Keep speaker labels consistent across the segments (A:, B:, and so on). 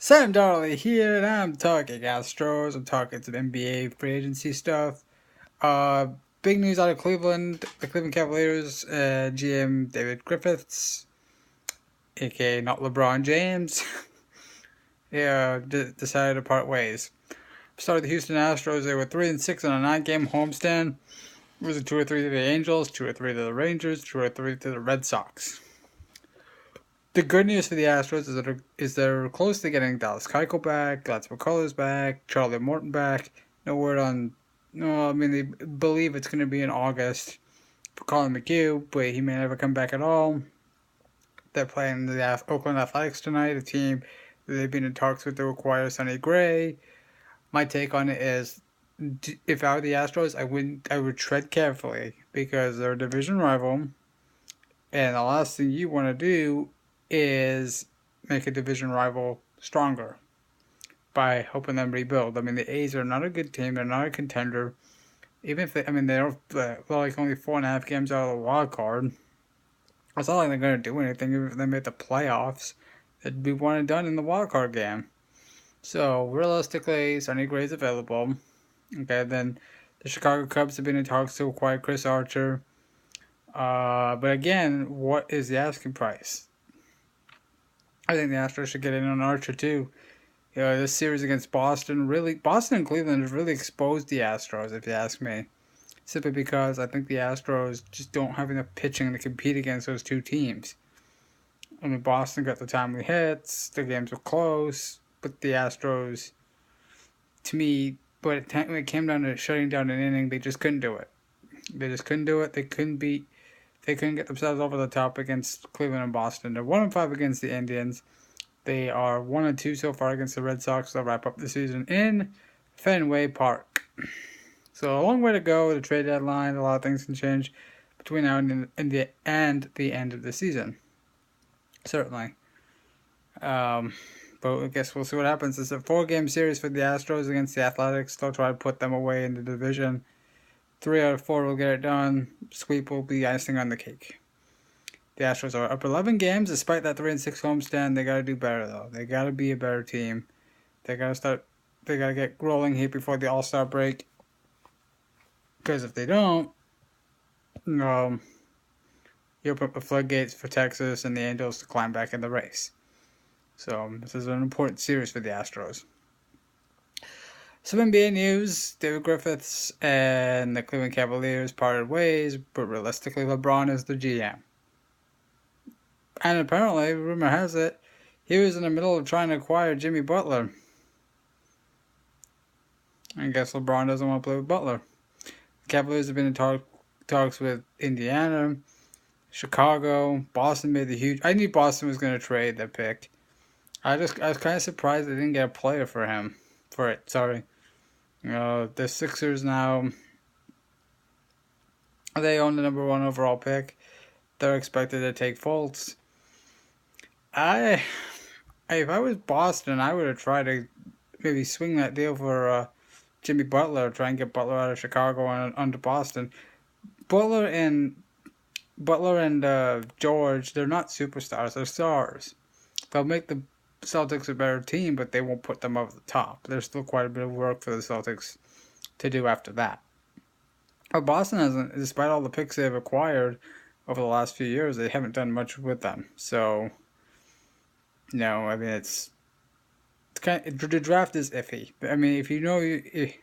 A: Sam Darley here, and I'm talking Astros. I'm talking some NBA free agency stuff. Uh, Big news out of Cleveland. The Cleveland Cavaliers GM David Griffiths, aka not LeBron James, decided to part ways. Started the Houston Astros. They were 3-6 on a 9-game homestand. It was a 2-3 to the Angels, 2-3 to the Rangers, 2-3 to the Red Sox. The good news for the Astros is they're close to getting Dallas Keuchel back, Lance McCullers back, Charlie Morton back. No word on. No, I mean they believe it's going to be in August for Colin McHugh, but he may never come back at all. They're playing the Oakland Athletics tonight, a team that they've been in talks with to acquire Sonny Gray. My take on it is, if I were the Astros, I would tread carefully because they're a division rival, and the last thing you want to do is make a division rival stronger by helping them rebuild. I mean, the A's are not a good team. They're not a contender. Even if they're like only 4.5 games out of the wild card. It's not like they're going to do anything. Even if they made the playoffs, it'd be one and done in the wild card game. So realistically, Sonny Gray's available. Okay, then the Chicago Cubs have been in talks to acquire Chris Archer. But again, what is the asking price? I think the Astros should get in on Archer too. This series against Boston and Cleveland have really exposed the Astros, if you ask me. Simply because I think the Astros just don't have enough pitching to compete against those two teams. I mean, Boston got the timely hits, the games were close, but the Astros, to me, when it came down to shutting down an inning, they just couldn't do it. They just couldn't do it. They couldn't get themselves over the top against Cleveland and Boston. They're 1-5 against the Indians. They are 1-2 so far against the Red Sox. They'll wrap up the season in Fenway Park. So a long way to go. The trade deadline, a lot of things can change between now and the end of the season. Certainly. But I guess we'll see what happens. It's a 4-game series for the Astros against the Athletics. They'll try to put them away in the division. 3 out of 4 will get it done. Sweep will be icing on the cake. The Astros are up 11 games despite that 3-6 homestand. They got to do better though. They got to be a better team. They got to get rolling here before the All-Star break. Because if they don't, you open up the floodgates for Texas and the Angels to climb back in the race. So this is an important series for the Astros. Some NBA news: David Griffiths and the Cleveland Cavaliers parted ways, but realistically, LeBron is the GM. And apparently, rumor has it, he was in the middle of trying to acquire Jimmy Butler. I guess LeBron doesn't want to play with Butler. The Cavaliers have been in talks with Indiana, Chicago, Boston made the huge. I knew Boston was going to trade that pick. I was kind of surprised they didn't get a player for it. Sorry. The Sixers now, they own the number 1 overall pick. They're expected to take Fultz. If I was Boston, I would have tried to maybe swing that deal for Jimmy Butler, try and get Butler out of Chicago and onto Boston. Butler and George, they're not superstars, they're stars. They'll make the Celtics a better team, but they won't put them over the top. There's still quite a bit of work for the Celtics to do after that. But Boston hasn't, despite all the picks they've acquired over the last few years, they haven't done much with them. So, I mean, it's kind of, the draft is iffy. I mean, if you know, it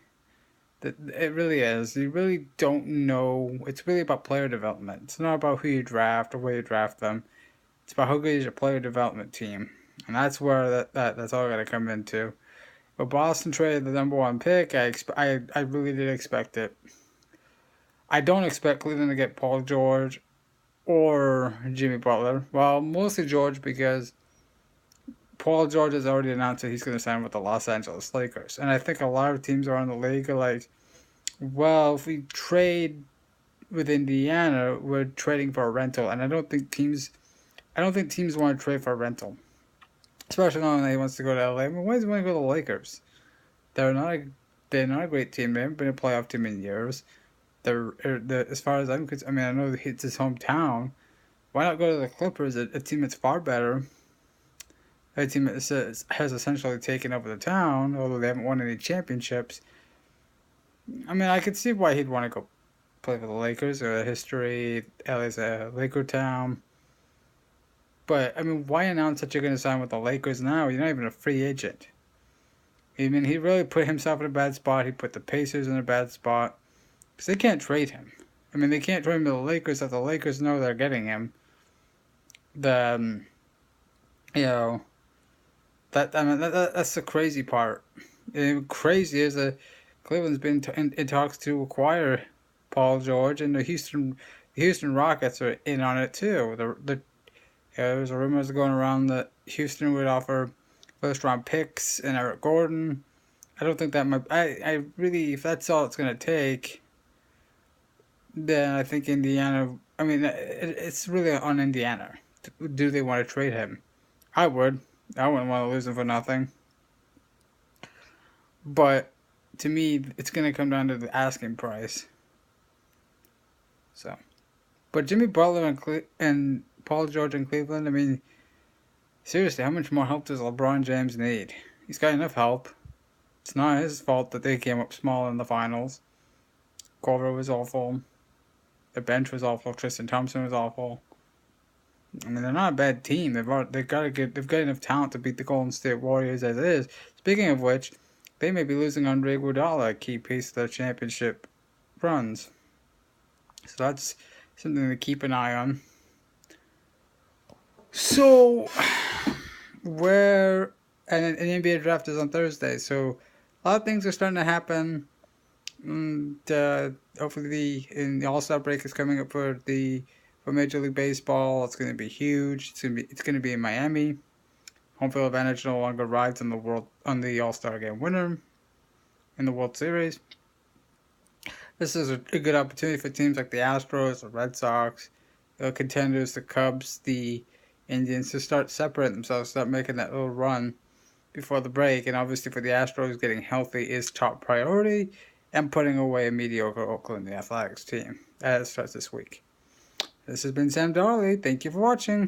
A: really is. You really don't know. It's really about player development. It's not about who you draft or where you draft them. It's about how good is your player development team. And that's where that's all got to come into. But Boston traded the number 1 pick. I really did expect it. I don't expect Cleveland to get Paul George or Jimmy Butler. Well, mostly George because Paul George has already announced that he's going to sign with the Los Angeles Lakers. And I think a lot of teams around the league are like, well, if we trade with Indiana, we're trading for a rental. And I don't think teams want to trade for a rental. Especially when he wants to go to LA. I mean, why does he want to go to the Lakers? They're not a great team. They haven't been a playoff team in years. They're as far as I'm concerned. I mean, I know it's his hometown. Why not go to the Clippers, a team that's far better, a team that has essentially taken over the town, although they haven't won any championships. I mean, I could see why he'd want to go play for the Lakers or the history. LA's a Laker town. But, I mean, why announce that you're going to sign with the Lakers now? You're not even a free agent. I mean, he really put himself in a bad spot. He put the Pacers in a bad spot. Because they can't trade him. I mean, they can't trade him to the Lakers if the Lakers know they're getting him. You know, that's the crazy part. And crazy is that Cleveland's been in talks to acquire Paul George, and the Houston Rockets are in on it too. There's rumors going around that Houston would offer first round picks and Eric Gordon. I don't think that might. I really, if that's all it's going to take, then I think Indiana. I mean, it's really on Indiana. Do they want to trade him? I would. I wouldn't want to lose him for nothing. But to me, it's going to come down to the asking price. So, but Jimmy Butler and Paul George in Cleveland. I mean, seriously, how much more help does LeBron James need? He's got enough help. It's not his fault that they came up small in the finals. Corver was awful. The bench was awful. Tristan Thompson was awful. I mean, they're not a bad team. They've got enough talent to beat the Golden State Warriors as it is. Speaking of which, they may be losing Andre Iguodala, a key piece of their championship runs. So that's something to keep an eye on. So, and the NBA draft is on Thursday. So, a lot of things are starting to happen. And hopefully, the All-Star break is coming up for Major League Baseball. It's going to be huge. It's going to be in Miami. Home field advantage no longer rides on the All-Star game winner in the World Series. This is a good opportunity for teams like the Astros, the Red Sox, the contenders, the Cubs, the Indians to start separating themselves, start making that little run before the break. And obviously for the Astros, getting healthy is top priority, and putting away a mediocre Oakland Athletics team. That starts this week. This has been Sam Darley. Thank you for watching.